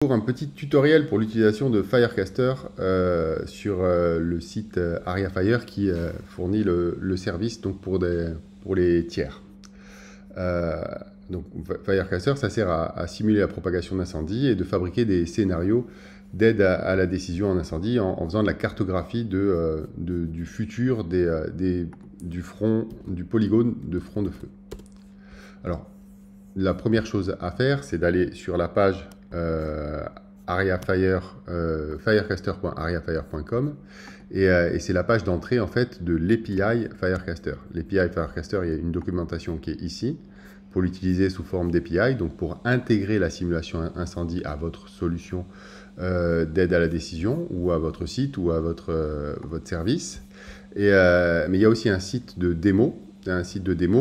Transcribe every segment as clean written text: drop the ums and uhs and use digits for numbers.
Pour un petit tutoriel pour l'utilisation de Firecaster sur le site AriaFire qui fournit le service donc pour les tiers. Donc Firecaster, ça sert à simuler la propagation d'incendie et de fabriquer des scénarios d'aide à la décision en incendie en faisant de la cartographie du futur du polygone de front de feu. Alors, la première chose à faire, c'est d'aller sur la page firecaster.ariafire.com et c'est la page d'entrée en fait de l'API Firecaster. L'API Firecaster, il y a une documentation qui est ici pour l'utiliser sous forme d'API, donc pour intégrer la simulation incendie à votre solution d'aide à la décision ou à votre site ou à votre service. Mais il y a aussi un site de démo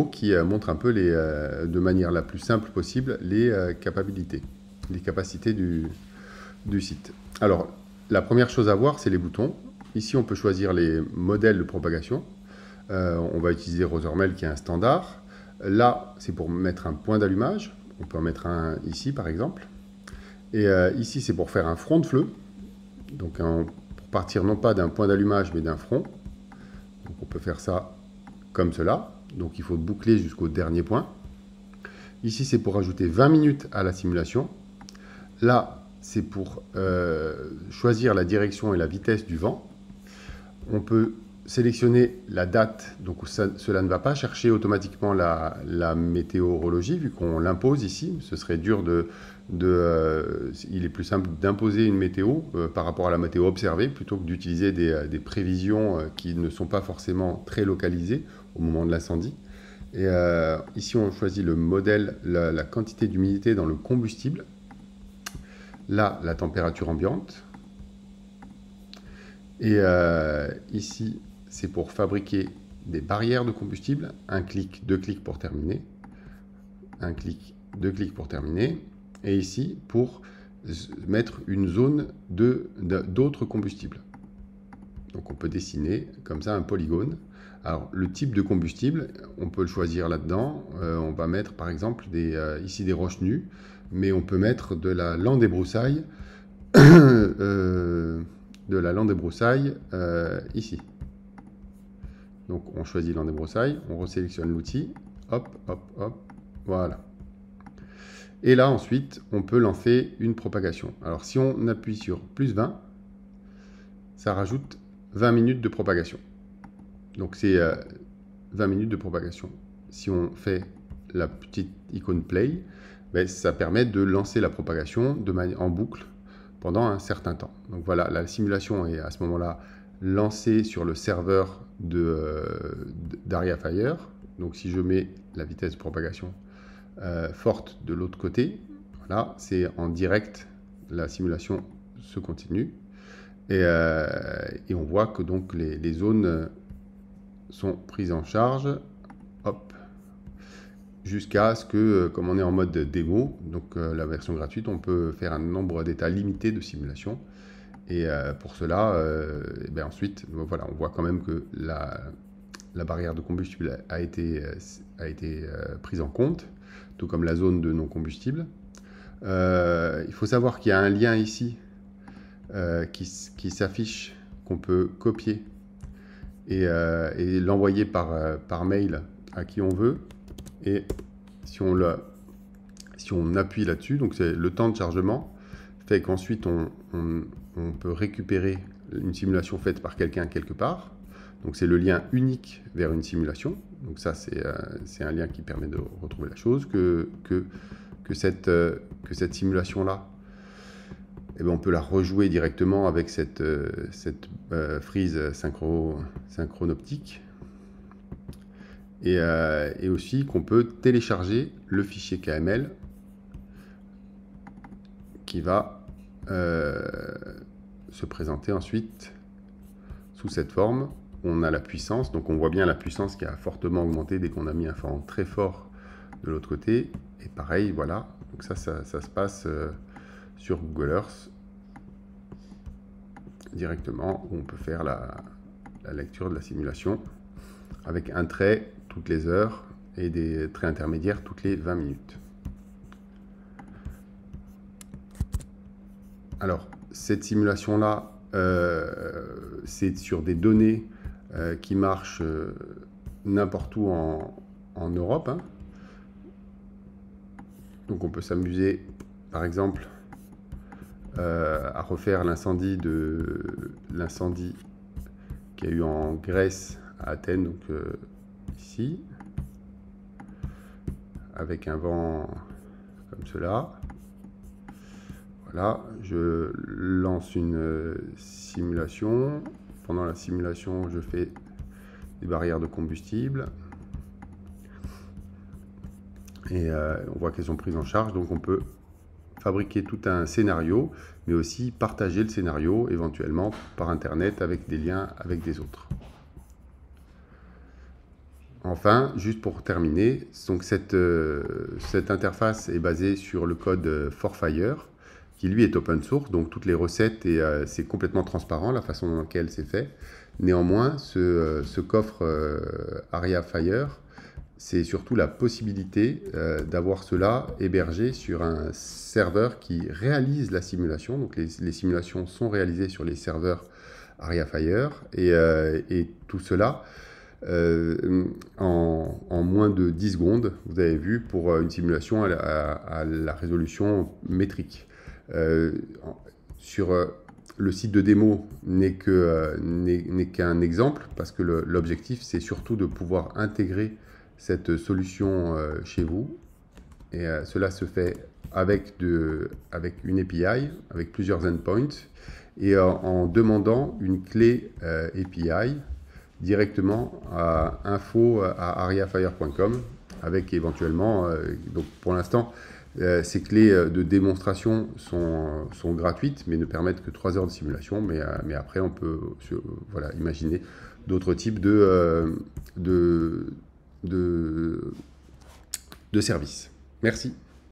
qui montre un peu de manière la plus simple possible les capacités du site. Alors, la première chose à voir, c'est les boutons. Ici, on peut choisir les modèles de propagation. On va utiliser Rothermel qui est un standard. Là, c'est pour mettre un point d'allumage. On peut en mettre un ici, par exemple. Et ici, c'est pour faire un front de feu. Donc, pour partir non pas d'un point d'allumage, mais d'un front. Donc, on peut faire ça comme cela. Donc, il faut boucler jusqu'au dernier point. Ici, c'est pour ajouter 20 minutes à la simulation. Là, c'est pour choisir la direction et la vitesse du vent. On peut sélectionner la date. Donc, cela ne va pas chercher automatiquement la météorologie, vu qu'on l'impose ici. Ce serait dur il est plus simple d'imposer une météo par rapport à la météo observée, plutôt que d'utiliser des prévisions qui ne sont pas forcément très localisées au moment de l'incendie. Et ici, on choisit le modèle, la quantité d'humidité dans le combustible. Là, la température ambiante. Et ici, c'est pour fabriquer des barrières de combustible. Un clic, deux clics pour terminer. Un clic, deux clics pour terminer. Et ici, pour mettre une zone d'autres combustibles. Donc, on peut dessiner comme ça un polygone. Alors, le type de combustible, on peut le choisir là-dedans. On va mettre, par exemple, ici des roches nues, mais on peut mettre de la lande des broussailles, ici. Donc, on choisit lande des broussailles, on resélectionne l'outil, hop, hop, hop, voilà. Et là, ensuite, on peut lancer une propagation. Alors, si on appuie sur plus 20, ça rajoute 20 minutes de propagation. Donc, c'est 20 minutes de propagation. Si on fait la petite icône play, ben, ça permet de lancer la propagation en boucle pendant un certain temps. Donc voilà, la simulation est à ce moment-là lancée sur le serveur d'AriaFire. Donc si je mets la vitesse de propagation forte de l'autre côté, voilà, c'est en direct, la simulation se continue. Et on voit que donc les zones sont prises en charge, hop, jusqu'à ce que, comme on est en mode démo, donc la version gratuite, on peut faire un nombre d'états limité de simulation. Et pour cela, ben ensuite, voilà, on voit quand même que la barrière de combustible a été prise en compte, tout comme la zone de non-combustible. Il faut savoir qu'il y a un lien ici qui s'affiche, qu'on peut copier et l'envoyer par mail à qui on veut. Et si on appuie là-dessus, donc c'est le temps de chargement, fait qu'ensuite on peut récupérer une simulation faite par quelqu'un quelque part. Donc c'est le lien unique vers une simulation. Donc ça, c'est un lien qui permet de retrouver la chose, que cette simulation-là, eh bien, on peut la rejouer directement avec cette frise synchronoptique. Et aussi qu'on peut télécharger le fichier KML qui va se présenter ensuite sous cette forme. On a la puissance, donc on voit bien la puissance qui a fortement augmenté dès qu'on a mis un fond très fort de l'autre côté. Et pareil, voilà, donc ça se passe sur Google Earth directement, où on peut faire la lecture de la simulation avec un trait toutes les heures et des traits intermédiaires toutes les 20 minutes. Alors, cette simulation-là, c'est sur des données qui marchent n'importe où en Europe, hein. Donc on peut s'amuser, par exemple, à refaire l'incendie qu'il y a eu en Grèce, à Athènes, donc ici, avec un vent comme cela. Voilà, je lance une simulation. Pendant la simulation, je fais des barrières de combustible. Et on voit qu'elles sont prises en charge, donc on peut fabriquer tout un scénario, mais aussi partager le scénario éventuellement par Internet avec des liens avec des autres. Enfin, juste pour terminer, donc cette interface est basée sur le code ForFire, qui lui est open source, donc toutes les recettes, et c'est complètement transparent la façon dans laquelle c'est fait. Néanmoins, ce coffre AriaFire, c'est surtout la possibilité d'avoir cela hébergé sur un serveur qui réalise la simulation. Donc les simulations sont réalisées sur les serveurs AriaFire, et tout cela en moins de 10 secondes, vous avez vu, pour une simulation à la résolution métrique. Sur le site de démo n'est qu'un exemple, parce que l'objectif, c'est surtout de pouvoir intégrer cette solution chez vous. Et cela se fait avec une API, avec plusieurs endpoints, et en demandant une clé API directement à info@ariafire.com, avec éventuellement, donc pour l'instant, ces clés de démonstration sont gratuites, mais ne permettent que 3 heures de simulation, mais après on peut voilà, imaginer d'autres types de services. Merci.